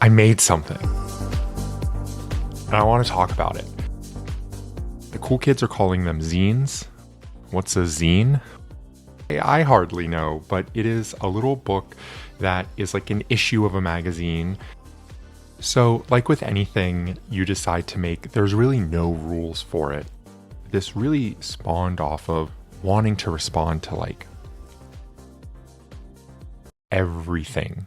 I made something and I want to talk about it. The cool kids are calling them zines. What's a zine? I hardly know, but it is a little book that is like an issue of a magazine. So, like with anything you decide to make, there's really no rules for it. This really spawned off of wanting to respond to like everything.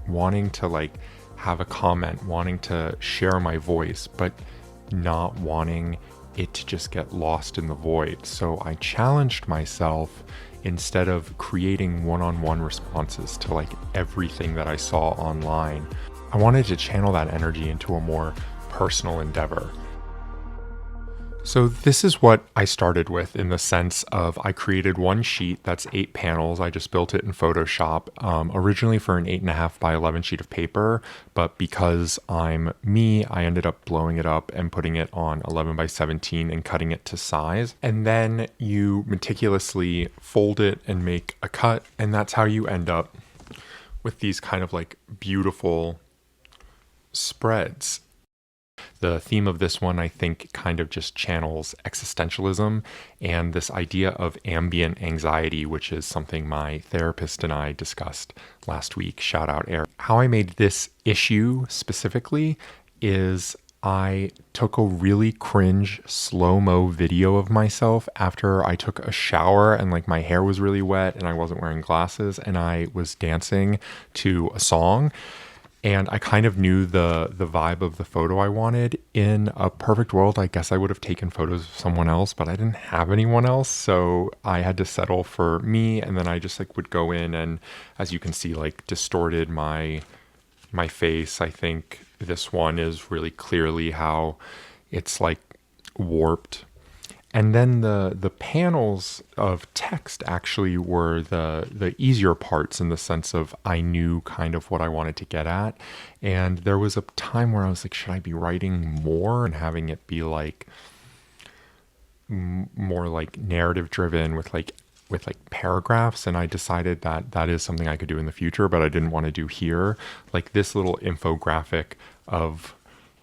Wanting to like have a comment, wanting to share my voice, but not wanting it to just get lost in the void. So I challenged myself, instead of creating one-on-one responses to like everything that I saw online, I wanted to channel that energy into a more personal endeavor. So this is what I started with, in the sense of I created one sheet that's 8 panels. I just built it in Photoshop, originally for an 8.5 by 11 sheet of paper, but because I'm me, I ended up blowing it up and putting it on 11 by 17 and cutting it to size. And then you meticulously fold it and make a cut, and that's how you end up with these kind of like beautiful spreads. The theme of this one, I think, kind of just channels existentialism and this idea of ambient anxiety, which is something my therapist and I discussed last week. Shout out, Eric. How I made this issue specifically is I took a really cringe slow-mo video of myself after I took a shower and like my hair was really wet and I wasn't wearing glasses and I was dancing to a song. And I kind of knew the vibe of the photo I wanted. In a perfect world, I guess I would have taken photos of someone else, but I didn't have anyone else. So I had to settle for me. And then I just like would go in and, as you can see, like distorted my face. I think this one is really clearly how it's like warped. And then the panels of text actually were the easier parts, in the sense of I knew kind of what I wanted to get at. And there was a time where I was like, should I be writing more and having it be like more like narrative driven with like paragraphs? And I decided that that is something I could do in the future, but I didn't want to do here. Like this little infographic of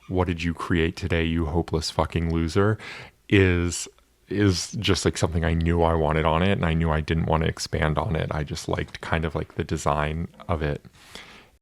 what did you create today, you hopeless fucking loser, is just like something I knew I wanted on it, and I knew I didn't want to expand on it. I just liked kind of like the design of it.